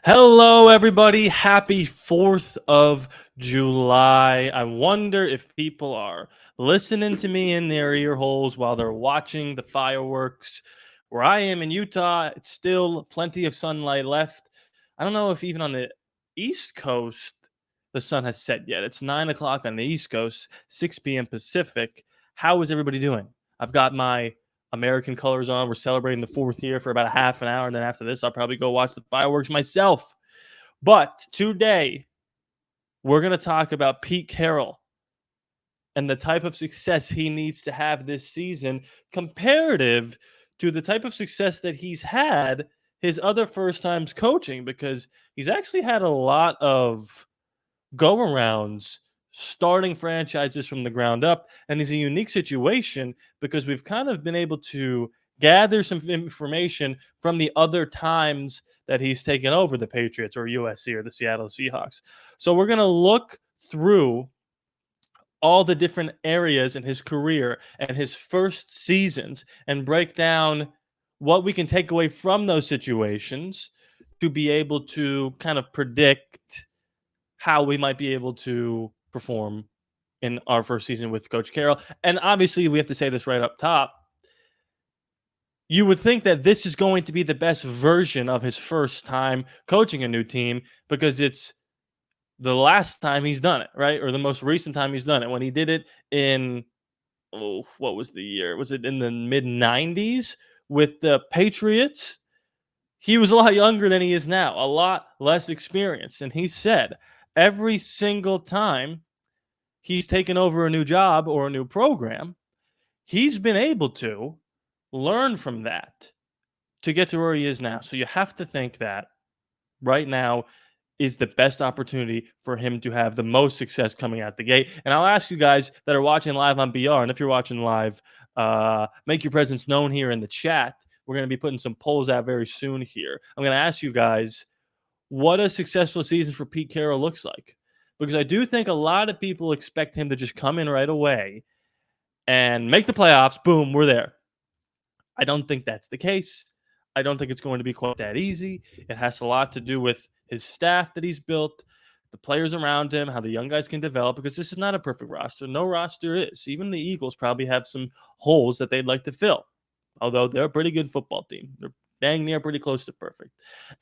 Hello, everybody. Happy 4th of July. I wonder if people are listening to me in their ear holes while they're watching the fireworks. Where I am in Utah, it's still plenty of sunlight left. I don't know if even on the East Coast the sun has set yet. It's 9 o'clock on the East Coast, 6 p.m. Pacific. How is everybody doing? I've got my American colors on. We're celebrating the 4th year for about a half an hour. And then after this, I'll probably go watch the fireworks myself. But today, we're going to talk about Pete Carroll and the type of success he needs to have this season comparative to the type of success that he's had his other first times coaching, because he's actually had a lot of go arounds starting franchises from the ground up. And it's a unique situation because we've kind of been able to gather some information from the other times that he's taken over the Patriots or USC or the Seattle Seahawks. So we're going to look through all the different areas in his career and his first seasons and break down what we can take away from those situations to be able to kind of predict how we might be able to perform in our first season with Coach Carroll. And obviously, we have to say this right up top. You would think that this is going to be the best version of his first time coaching a new team because it's the last time he's done it, right? Or the most recent time he's done it. When he did it in, what was the year? Was it in the mid 90s with the Patriots? He was a lot younger than he is now, a lot less experienced. And he said every single time he's taken over a new job or a new program, he's been able to learn from that to get to where he is now. So you have to think that right now is the best opportunity for him to have the most success coming out the gate. And I'll ask you guys that are watching live on BR, and if you're watching live, make your presence known here in the chat. We're going to be putting some polls out very soon here. I'm going to ask you guys what a successful season for Pete Carroll looks like. Because I do think a lot of people expect him to just come in right away and make the playoffs. Boom, we're there. I don't think that's the case. I don't think it's going to be quite that easy. It has a lot to do with his staff that he's built, the players around him, how the young guys can develop, because this is not a perfect roster. No roster is. Even the Eagles probably have some holes that they'd like to fill, although they're a pretty good football team. They're dang near pretty close to perfect.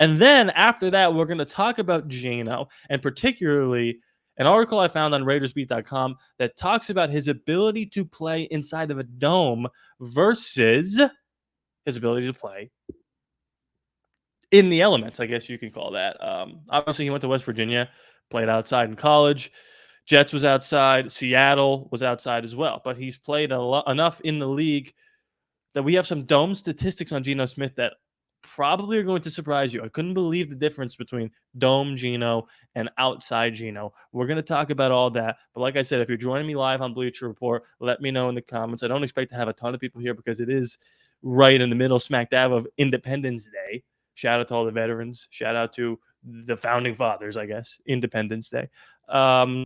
And then after that, we're going to talk about Geno, and particularly an article I found on RaiderSteve.com that talks about his ability to play inside of a dome versus his ability to play in the elements, I guess you could call that. Obviously, he went to West Virginia, played outside in college. Jets was outside. Seattle was outside as well. But he's played enough in the league that we have some dome statistics on Geno Smith that probably are going to surprise you. I couldn't believe the difference between dome Geno and outside Geno. We're going to talk about all that. But like I said, if you're joining me live on Bleacher Report, let me know in the comments. I don't expect to have a ton of people here because it is right in the middle, smack dab of Independence Day. Shout out to all the veterans. Shout out to the founding fathers, I guess. Independence Day. And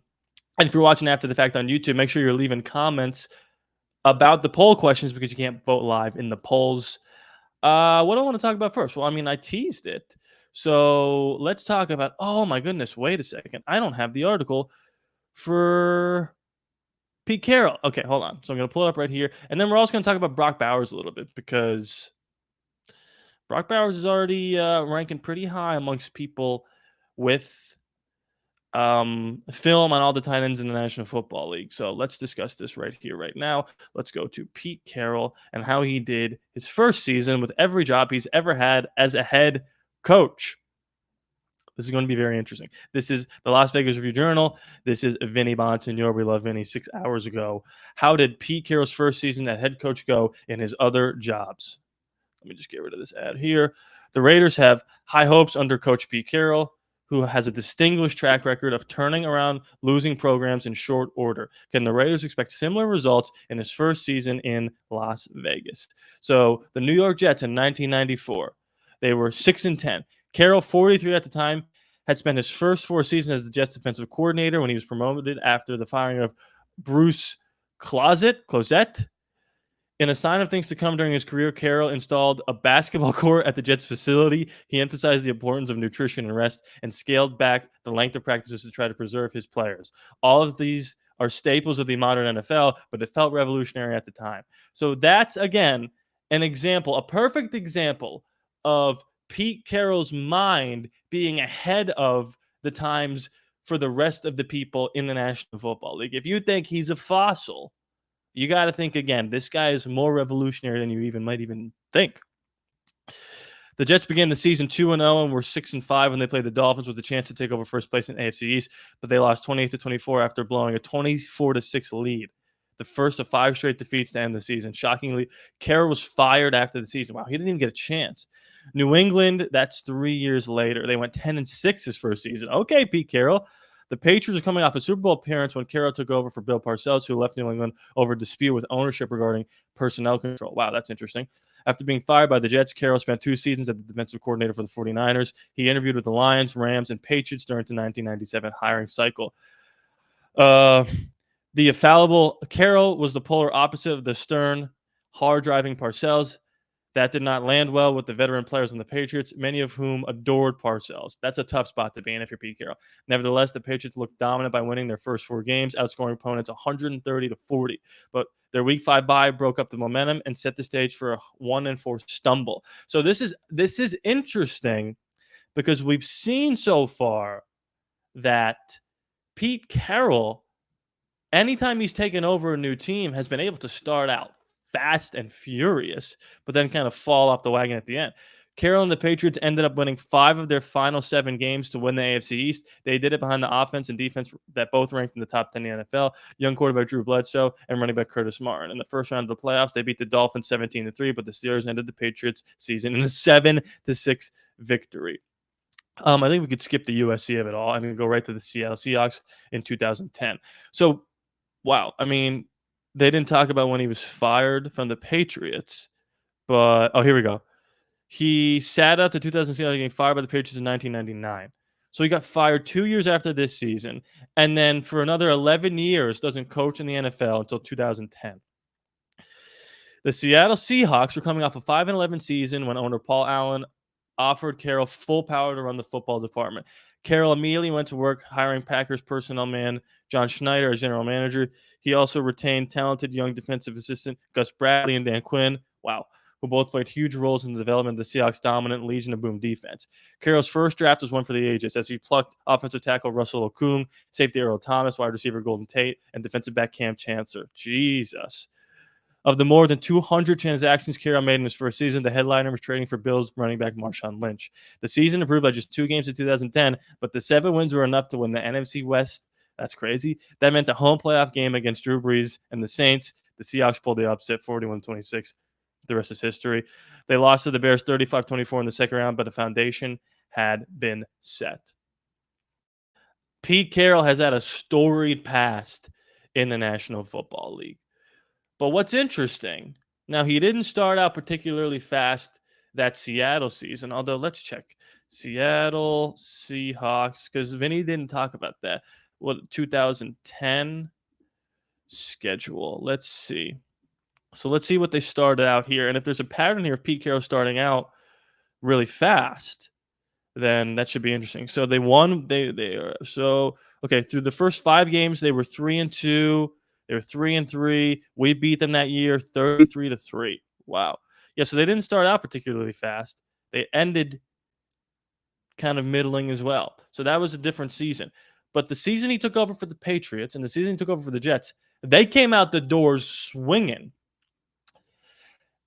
if you're watching after the fact on YouTube, make sure you're leaving comments about the poll questions because you can't vote live in the polls. What do I want to talk about first? Well, I mean, I teased it. So let's talk about, oh my goodness, wait a second. I don't have the article for Pete Carroll. Okay, hold on. So I'm going to pull it up right here. And then we're also going to talk about Brock Bowers a little bit because Brock Bowers is already ranking pretty high amongst people with film on all the tight ends in the National Football League. So let's discuss this right here, right now. Let's go to Pete Carroll and how he did his first season with every job he's ever had as a head coach. This is going to be very interesting. This is the Las Vegas Review-Journal. This is Vinny Bonsignore. We love Vinny 6 hours ago. How did Pete Carroll's first season as head coach go in his other jobs? Let me just get rid of this ad here. The Raiders have high hopes under Coach Pete Carroll, who has a distinguished track record of turning around losing programs in short order. Can the Raiders expect similar results in his first season in Las Vegas? So the New York Jets in 1994, they were 6-10. Carroll, 43 at the time, had spent his first 4 seasons as the Jets defensive coordinator when he was promoted after the firing of Bruce Closet. In a sign of things to come during his career, Carroll installed a basketball court at the Jets facility. He emphasized the importance of nutrition and rest and scaled back the length of practices to try to preserve his players. All of these are staples of the modern NFL, but it felt revolutionary at the time. So that's, again, an example, a perfect example of Pete Carroll's mind being ahead of the times for the rest of the people in the National Football League. If you think he's a fossil, you got to think again. This guy is more revolutionary than you might even think. The Jets began the season 2-0 and were 6-5 when they played the Dolphins with a chance to take over first place in AFC East, but they lost 28-24 after blowing a 24-6 lead. The first of 5 straight defeats to end the season. Shockingly, Carroll was fired after the season. Wow, he didn't even get a chance. New England, that's 3 years later. They went 10-6 his first season. Okay, Pete Carroll. The Patriots are coming off a Super Bowl appearance when Carroll took over for Bill Parcells, who left New England over a dispute with ownership regarding personnel control. Wow, that's interesting. After being fired by the Jets, Carroll spent 2 seasons as the defensive coordinator for the 49ers. He interviewed with the Lions, Rams, and Patriots during the 1997 hiring cycle. The fallible Carroll was the polar opposite of the stern, hard-driving Parcells. That did not land well with the veteran players on the Patriots, many of whom adored Parcells. That's a tough spot to be in if you're Pete Carroll. Nevertheless, the Patriots looked dominant by winning their first 4 games, outscoring opponents 130-40. But their Week 5 bye broke up the momentum and set the stage for a 1-4 stumble. So this is interesting because we've seen so far that Pete Carroll, anytime he's taken over a new team, has been able to start out fast and furious, but then kind of fall off the wagon at the end. Carroll and the Patriots ended up winning 5 of their final 7 games to win the AFC East. They did it behind the offense and defense that both ranked in the top 10 in the NFL. Young quarterback Drew Bledsoe and running back Curtis Martin. In the first round of the playoffs, they beat the Dolphins 17-3, but the Steelers ended the Patriots season in a 7-6 victory. I think we could skip the USC of it all and go right to the Seattle Seahawks in 2010. So, wow. I mean, they didn't talk about when he was fired from the Patriots, but here we go. He sat out the 2000 season getting fired by the Patriots in 1999. So he got fired 2 years after this season, and then for another 11 years doesn't coach in the NFL until 2010. The Seattle Seahawks were coming off a 5-11 season when owner Paul Allen offered Carroll full power to run the football department. Carroll immediately went to work hiring Packers personnel man John Schneider as general manager. He also retained talented young defensive assistant Gus Bradley and Dan Quinn, who both played huge roles in the development of the Seahawks' dominant Legion of Boom defense. Carroll's first draft was one for the ages as he plucked offensive tackle Russell Okung, safety Earl Thomas, wide receiver Golden Tate, and defensive back Cam Chancellor. Jesus. Of the more than 200 transactions Carroll made in his first season, the headliner was trading for Bills running back Marshawn Lynch. The season improved by just 2 games in 2010, but the 7 wins were enough to win the NFC West. That's crazy. That meant a home playoff game against Drew Brees and the Saints. The Seahawks pulled the upset 41-26. The rest is history. They lost to the Bears 35-24 in the second round, but the foundation had been set. Pete Carroll has had a storied past in the National Football League. But what's interesting, now he didn't start out particularly fast that Seattle season, although let's check. Seattle Seahawks, because Vinny didn't talk about that. 2010 schedule. Let's see. So let's see what they started out here. And if there's a pattern here of Pete Carroll starting out really fast, then that should be interesting. So they won. Through the first 5 games, they were 3-2. They were 3-3. We beat them that year 33-3. Wow. Yeah, so they didn't start out particularly fast. They ended kind of middling as well. So that was a different season. But the season he took over for the Patriots and the season he took over for the Jets, they came out the doors swinging.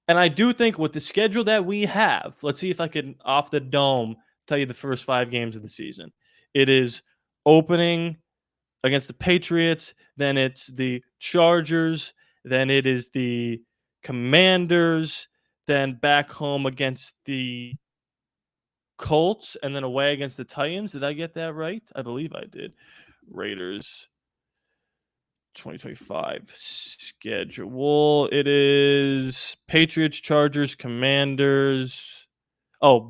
And I do think with the schedule that we have, let's see if I can, off the dome, tell you the first 5 games of the season. It is opening against the Patriots, then it's the Chargers, then it is the Commanders, then back home against the Colts, and then away against the Titans. Did I get that right? I believe I did. Raiders 2025 schedule. It is Patriots, Chargers, Commanders.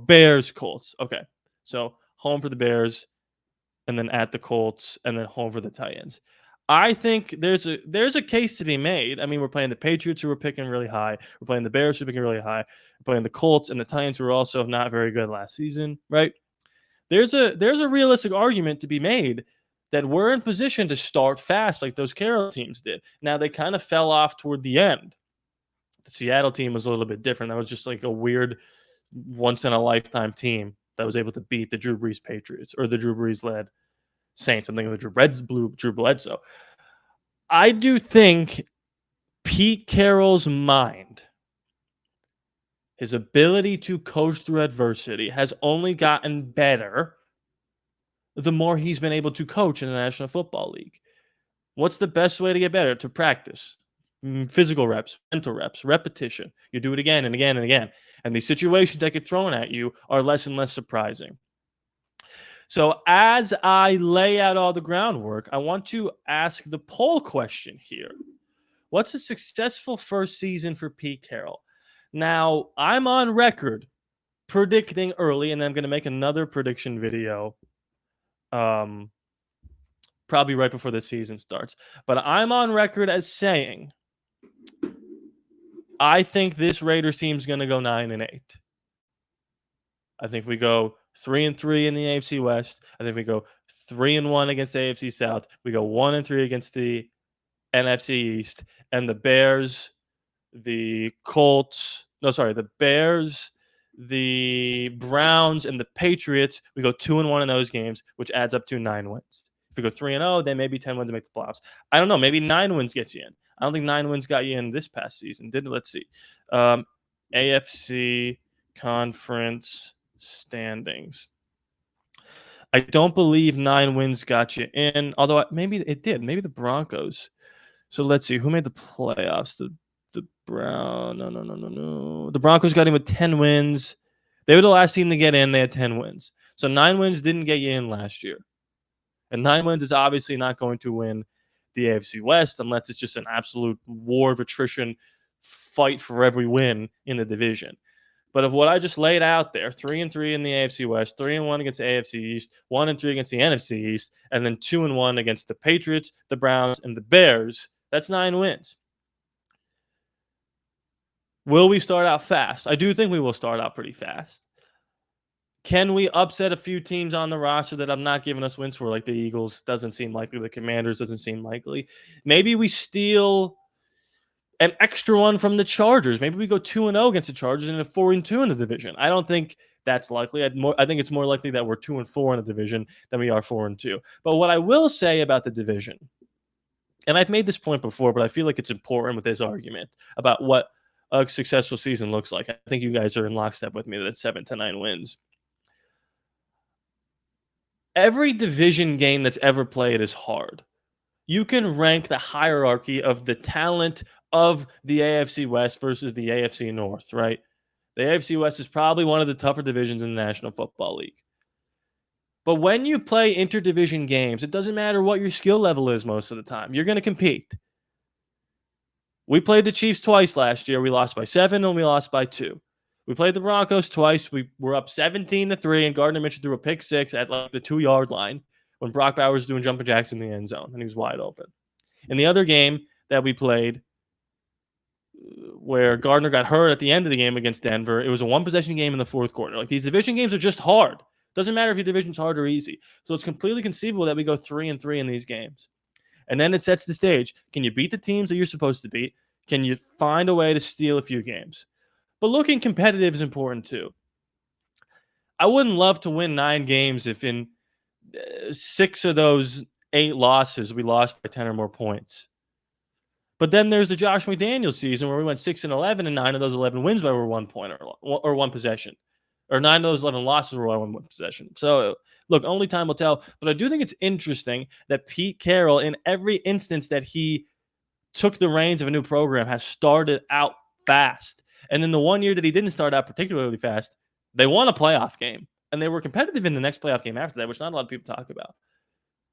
Bears, Colts. Okay. So home for the Bears, and then at the Colts, and then home for the Titans. I think there's a case to be made. I mean, we're playing the Patriots, who were picking really high. We're playing the Bears, who are picking really high. We're playing the Colts and the Titans, who were also not very good last season, right? There's a realistic argument to be made that we're in position to start fast like those Carroll teams did. Now, they kind of fell off toward the end. The Seattle team was a little bit different. That was just like a weird once in a lifetime team that was able to beat the Drew Brees Patriots or the Drew Brees led Saints. I'm thinking of the Drew Bledsoe. I do think Pete Carroll's mind, his ability to coach through adversity, has only gotten better the more he's been able to coach in the National Football League. What's the best way to get better? To practice. Physical reps, mental reps, repetition. You do it again and again and again. And these situations that get thrown at you are less and less surprising. So as I lay out all the groundwork, I want to ask the poll question here. What's a successful first season for Pete Carroll? Now, I'm on record predicting early, and then I'm going to make another prediction video probably right before the season starts. But I'm on record as saying I think this Raiders team is going to go 9-8. I think we go 3-3 in the AFC West. I think we go 3-1 against the AFC South. We go 1-3 against the NFC East, and the Bears, the Bears, the Browns, and the Patriots. We go 2-1 in those games, which adds up to 9 wins. If we go 3-0, then maybe 10 wins to make the playoffs. I don't know. Maybe 9 wins gets you in. I don't think 9 wins got you in this past season. Let's see. AFC Conference standings. I don't believe 9 wins got you in, although maybe it did. Maybe the Broncos. So let's see. Who made the playoffs? The The Broncos got in with 10 wins. They were the last team to get in. They had 10 wins. So 9 wins didn't get you in last year. And 9 wins is obviously not going to win the AFC West unless it's just an absolute war of attrition, fight for every win in the division. But of what I just laid out there, 3-3 in the AFC West, 3-1 against the AFC East, 1-3 against the NFC East, and then 2-1 against the Patriots, the Browns, and the Bears, that's 9 wins. Will we start out fast? I do think we will start out pretty fast. Can we upset a few teams on the roster that I'm not giving us wins for, like the Eagles? Doesn't seem likely. The Commanders doesn't seem likely. Maybe we steal an extra one from the Chargers. Maybe we go 2-0 against the Chargers and a 4-2 in the division. I don't think that's likely. I think it's more likely that we're 2-4 in the division than we are 4-2. But what I will say about the division, and I've made this point before, but I feel like it's important with this argument about what a successful season looks like. I think you guys are in lockstep with me that it's 7 to 9 wins. Every division game that's ever played is hard. You can rank the hierarchy of the talent of the AFC West versus the AFC North, right? The AFC West is probably one of the tougher divisions in the National Football League. But when you play interdivision games, it doesn't matter what your skill level is most of the time. You're going to compete. We played the Chiefs twice last year. We lost by 7 and we lost by 2. We played the Broncos twice. We were up 17-3, and Gardner Minshew threw a pick 6 at like the 2-yard line when Brock Bowers was doing jumping jacks in the end zone, and he was wide open. In the other game that we played, where Gardner got hurt at the end of the game against Denver, it was a one-possession game in the fourth quarter. Like, these division games are just hard. Doesn't matter if your division's hard or easy. So it's completely conceivable that we go 3-3 in these games. And then it sets the stage. Can you beat the teams that you're supposed to beat? Can you find a way to steal a few games? But looking competitive is important too. I wouldn't love to win 9 games if in 6 of those 8 losses we lost by 10 or more points. But then there's the Josh McDaniels season where we went 6-11, and 9 of those 11 wins by 1 point or 1 possession. Or 9 of those 11 losses were 1 possession. So, look, only time will tell. But I do think it's interesting that Pete Carroll, in every instance that he took the reins of a new program, has started out fast. And in the one year that he didn't start out particularly fast, they won a playoff game. And they were competitive in the next playoff game after that, which not a lot of people talk about.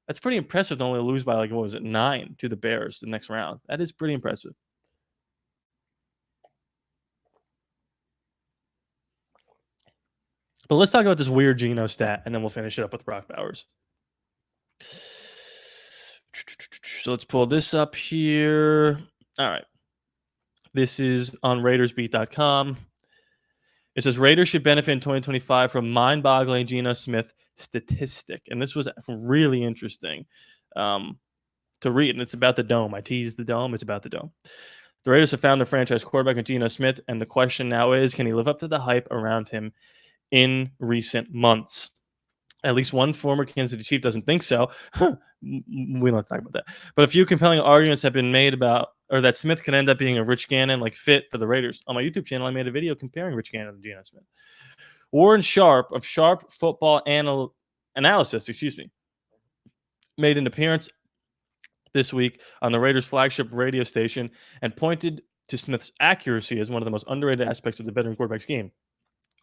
That's pretty impressive to only lose by, 9 to the Bears the next round. That is pretty impressive. But let's talk about this weird Geno stat, and then we'll finish it up with Brock Bowers. So let's pull this up here. All right. This is on RaidersBeat.com. It says Raiders should benefit in 2025 from mind-boggling Geno Smith statistic, and this was really interesting to read. And it's about the dome. I teased the dome. It's about the dome. The Raiders have found their franchise quarterback in Geno Smith, and the question now is, can he live up to the hype around him in recent months? At least one former Kansas City Chief doesn't think so. We don't talk about that. But a few compelling arguments have been made about, or that Smith could end up being a Rich Gannon-like fit for the Raiders. On my YouTube channel, I made a video comparing Rich Gannon to Geno Smith. Warren Sharp of Sharp Football Analysis, made an appearance this week on the Raiders' flagship radio station and pointed to Smith's accuracy as one of the most underrated aspects of the veteran quarterback's game.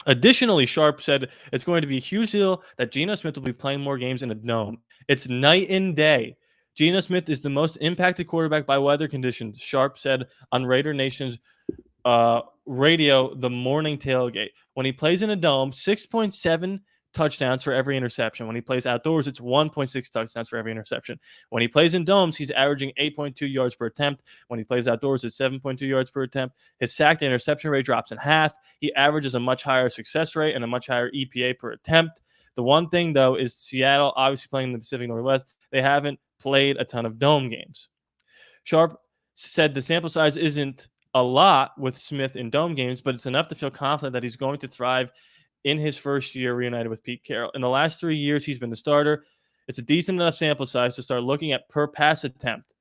Additionally, Sharp said it's going to be a huge deal that Geno Smith will be playing more games in a dome. It's night and day. Geno Smith is the most impacted quarterback by weather conditions, Sharp said on Raider Nation's radio, The Morning Tailgate. When he plays in a dome, 6.7 touchdowns for every interception. When he plays outdoors, it's 1.6 touchdowns for every interception. When he plays in domes, he's averaging 8.2 yards per attempt. When he plays outdoors, it's 7.2 yards per attempt. His sack to interception rate drops in half. He averages a much higher success rate and a much higher EPA per attempt. The one thing, though, is Seattle, obviously playing in the Pacific Northwest, they haven't played a ton of dome games. Sharp said the sample size isn't a lot with Smith in dome games, but it's enough to feel confident that he's going to thrive in his first year reunited with Pete Carroll. In the last 3 years, he's been the starter. It's a decent enough sample size to start looking at per pass attempt,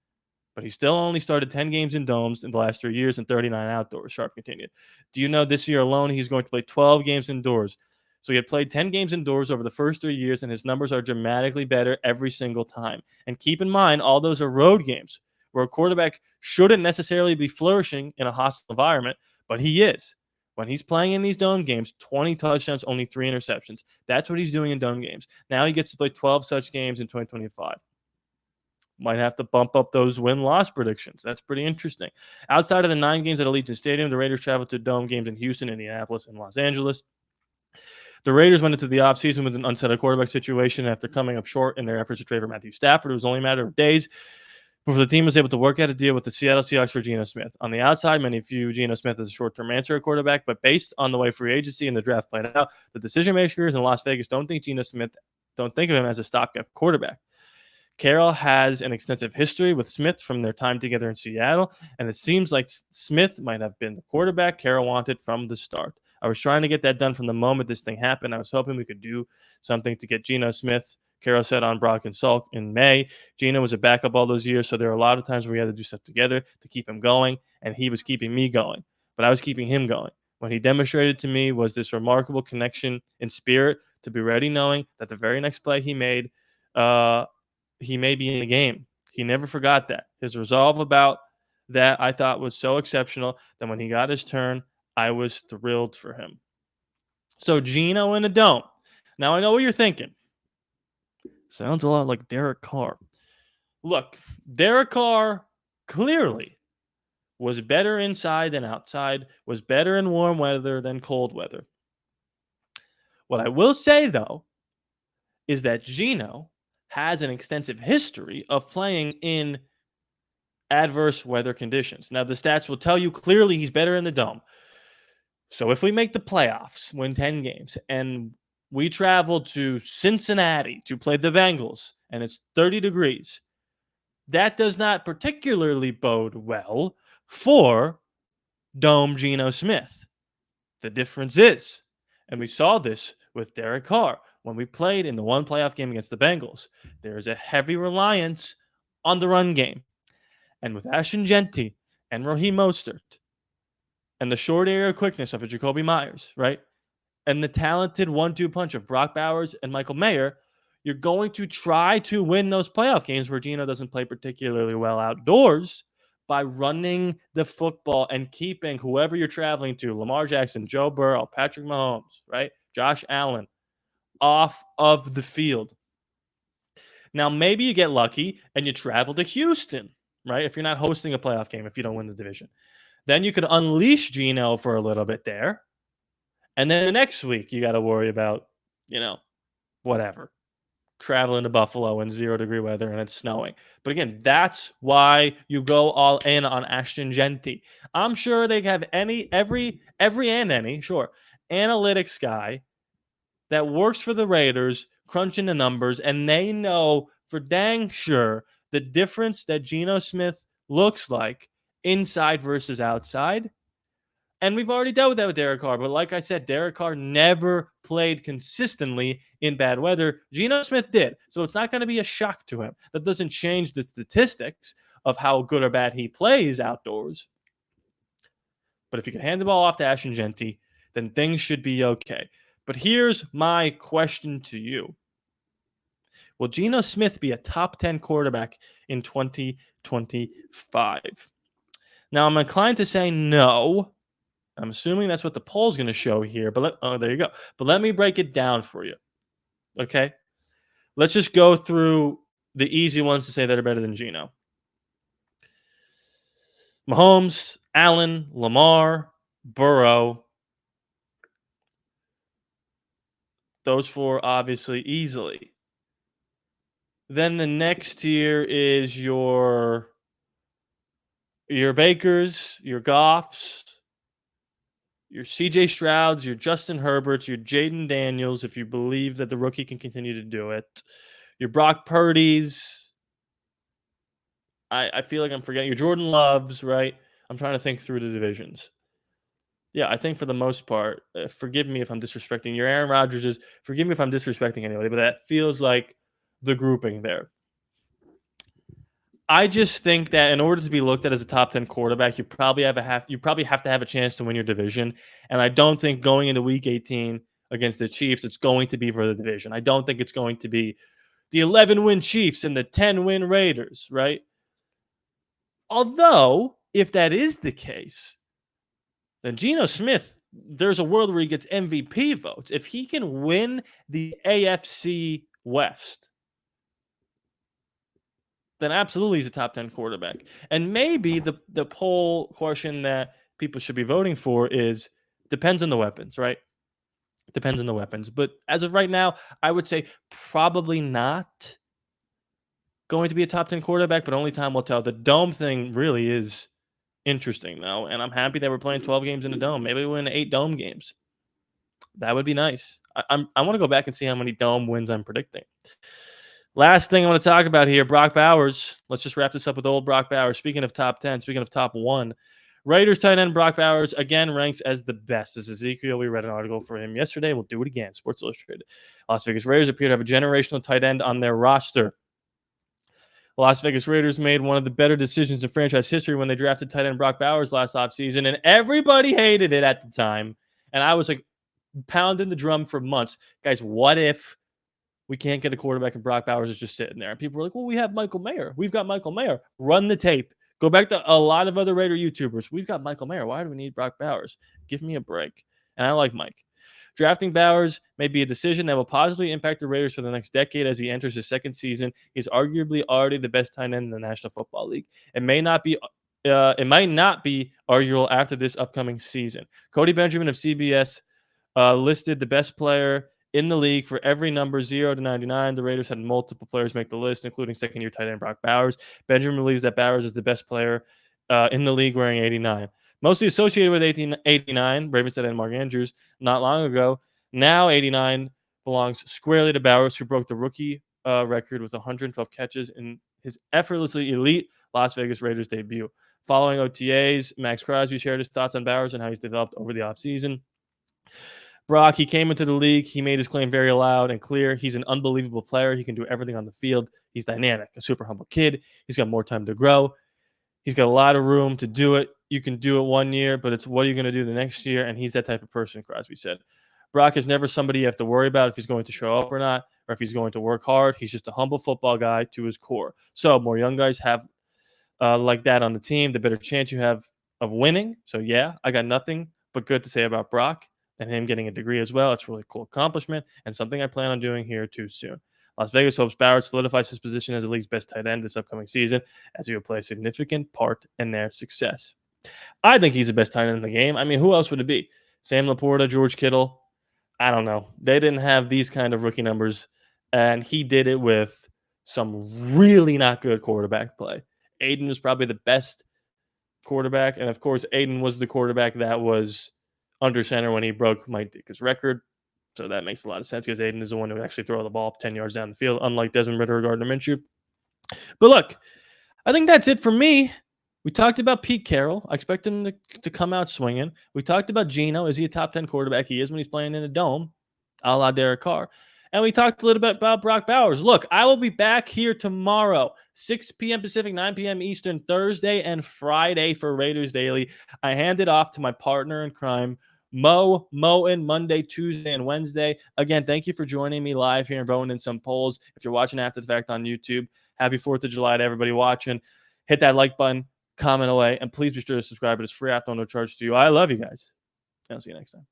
but he still only started 10 games in domes in the last 3 years and 39 outdoors, Sharp continued. Do you know this year alone, he's going to play 12 games indoors? So he had played 10 games indoors over the first 3 years, and his numbers are dramatically better every single time. And keep in mind, all those are road games where a quarterback shouldn't necessarily be flourishing in a hostile environment, but he is. When he's playing in these dome games, 20 touchdowns, only 3 interceptions. That's what he's doing in dome games. Now he gets to play 12 such games in 2025. Might have to bump up those win-loss predictions. That's pretty interesting. Outside of the 9 games at Allegiant Stadium, the Raiders traveled to dome games in Houston, Indianapolis, and Los Angeles. The Raiders went into the offseason with an unsettled quarterback situation after coming up short in their efforts to trade for Matthew Stafford. It was only a matter of days before the team was able to work out a deal with the Seattle Seahawks for Geno Smith. On the outside, many view Geno Smith as a short-term answer at quarterback, but based on the way free agency and the draft played out, the decision makers in Las Vegas don't think of him as a stopgap quarterback. Carroll has an extensive history with Smith from their time together in Seattle, and it seems like Smith might have been the quarterback Carroll wanted from the start. I was trying to get that done from the moment this thing happened. I was hoping we could do something to get Geno Smith, Carroll said on Brock and Salk in May. Geno was a backup all those years, so there are a lot of times where we had to do stuff together to keep him going, and he was keeping me going, but I was keeping him going. What he demonstrated to me was this remarkable connection in spirit to be ready knowing that the very next play he made, he may be in the game. He never forgot that. His resolve about that I thought was so exceptional that when he got his turn, I was thrilled for him. So Geno in a dome. Now I know what you're thinking. Sounds a lot like Derek Carr. Look, Derek Carr clearly was better inside than outside, was better in warm weather than cold weather. What I will say, though, is that Geno has an extensive history of playing in adverse weather conditions. Now, the stats will tell you clearly he's better in the dome. So if we make the playoffs, win 10 games, and we travel to Cincinnati to play the Bengals, and it's 30 degrees, that does not particularly bode well for Dome Geno Smith. The difference is, and we saw this with Derek Carr when we played in the one playoff game against the Bengals, there is a heavy reliance on the run game. And with Ashton Genty and Raheem Mostert and the short area quickness of a Jacoby Myers, right? And the talented 1-2 punch of Brock Bowers and Michael Mayer, you're going to try to win those playoff games where Geno doesn't play particularly well outdoors by running the football and keeping whoever you're traveling to, Lamar Jackson, Joe Burrow, Patrick Mahomes, right? Josh Allen, off of the field. Now, maybe you get lucky and you travel to Houston, right? If you're not hosting a playoff game, if you don't win the division. Then you could unleash Geno for a little bit there. And then the next week, you got to worry about, whatever. traveling to Buffalo in 0-degree weather and it's snowing. But again, that's why you go all in on Ashton Genty. I'm sure they have every and any, sure, analytics guy that works for the Raiders crunching the numbers, and they know for dang sure the difference that Geno Smith looks like inside versus outside. And we've already dealt with that with Derek Carr. But like I said, Derek Carr never played consistently in bad weather. Geno Smith did. So it's not going to be a shock to him. That doesn't change the statistics of how good or bad he plays outdoors. But if you can hand the ball off to Ashton Genty, then things should be okay. But here's my question to you. Will Geno Smith be a top 10 quarterback in 2025? Now, I'm inclined to say no. I'm assuming that's what the poll's going to show here. But there you go. But let me break it down for you. Okay? Let's just go through the easy ones to say that are better than Geno. Mahomes, Allen, Lamar, Burrow. Those four, obviously, easily. Then the next tier is your Bakers, your Goffs, your CJ Strouds, your Justin Herberts, your Jaden Daniels, if you believe that the rookie can continue to do it, your Brock Purdy's. I feel like I'm forgetting your Jordan Loves, right? I'm trying to think through the divisions. Yeah, I think for the most part, forgive me if I'm disrespecting your Aaron Rodgers. Forgive me if I'm disrespecting anybody, but that feels like the grouping there. I just think that in order to be looked at as a top 10 quarterback, you probably have to have a chance to win your division. And I don't think going into week 18 against the Chiefs, it's going to be for the division. I don't think it's going to be the 11-win Chiefs and the 10-win Raiders, right? Although, if that is the case, then Geno Smith, there's a world where he gets MVP votes. If he can win the AFC West, then absolutely he's a top 10 quarterback. And maybe the poll question that people should be voting for is depends on the weapons, right? Depends on the weapons. But as of right now, I would say probably not going to be a top 10 quarterback, but only time will tell. The dome thing really is interesting, though. And I'm happy that we're playing 12 games in a dome. Maybe we win 8 dome games. That would be nice. I want to go back and see how many dome wins I'm predicting. Last thing I want to talk about here, Brock Bowers. Let's just wrap this up with old Brock Bowers. Speaking of top 10, speaking of top 1, Raiders tight end Brock Bowers again ranks as the best. This is Ezekiel. We read an article for him yesterday. We'll do it again. Sports Illustrated. Las Vegas Raiders appear to have a generational tight end on their roster. Las Vegas Raiders made one of the better decisions in franchise history when they drafted tight end Brock Bowers last offseason, and everybody hated it at the time. And I was like pounding the drum for months. Guys, what if we can't get a quarterback and Brock Bowers is just sitting there? And people were like, well, we have Michael Mayer. We've got Michael Mayer. Run the tape. Go back to a lot of other Raider YouTubers. We've got Michael Mayer. Why do we need Brock Bowers? Give me a break. And I like Mike. Drafting Bowers may be a decision that will positively impact the Raiders for the next decade as he enters his second season. He's arguably already the best tight end in the National Football League. It might not be arguable after this upcoming season. Cody Benjamin of CBS listed the best player in the league for every number 0 to 99. The Raiders had multiple players make the list, including second-year tight end Brock Bowers. Benjamin believes that Bowers is the best player in the league wearing 89. Mostly associated with 89, Ravens tight end Mark Andrews, not long ago. Now 89 belongs squarely to Bowers, who broke the rookie record with 112 catches in his effortlessly elite Las Vegas Raiders debut. Following OTAs, Max Crosby shared his thoughts on Bowers and how he's developed over the offseason. Brock, he came into the league. He made his claim very loud and clear. He's an unbelievable player. He can do everything on the field. He's dynamic, a super humble kid. He's got more time to grow. He's got a lot of room to do it. You can do it 1 year, but it's what are you going to do the next year? And he's that type of person, Crosby said. Brock is never somebody you have to worry about if he's going to show up or not, or if he's going to work hard. He's just a humble football guy to his core. So more young guys have like that on the team, the better chance you have of winning. So yeah, I got nothing but good to say about Brock and him getting a degree as well. It's a really cool accomplishment and something I plan on doing here too soon. Las Vegas hopes Bowers solidifies his position as the league's best tight end this upcoming season, as he will play a significant part in their success. I think he's the best tight end in the game. I mean, who else would it be? Sam Laporta, George Kittle? I don't know. They didn't have these kind of rookie numbers And he did it with some really not good quarterback play. Aiden was probably the best quarterback. And of course, Aiden was the quarterback that was under center when he broke Mike Ditka's record. So that makes a lot of sense because Aiden is the one who actually throw the ball 10 yards down the field, unlike Desmond Ritter or Gardner Minshew. But look, I think that's it for me. We talked about Pete Carroll. I expect him to come out swinging. We talked about Geno. Is he a top 10 quarterback? He is when he's playing in a dome, a la Derek Carr. And we talked a little bit about Brock Bowers. Look, I will be back here tomorrow, 6 p.m. Pacific, 9 p.m. Eastern, Thursday and Friday for Raiders Daily. I hand it off to my partner in crime, Mo and Monday, Tuesday, and Wednesday. Again, thank you for joining me live here and voting in some polls. If you're watching after the fact on YouTube, happy 4th of July to everybody watching. Hit that like button, comment away, and please be sure to subscribe. It is free after no charge to you. I love you guys. I'll see you next time.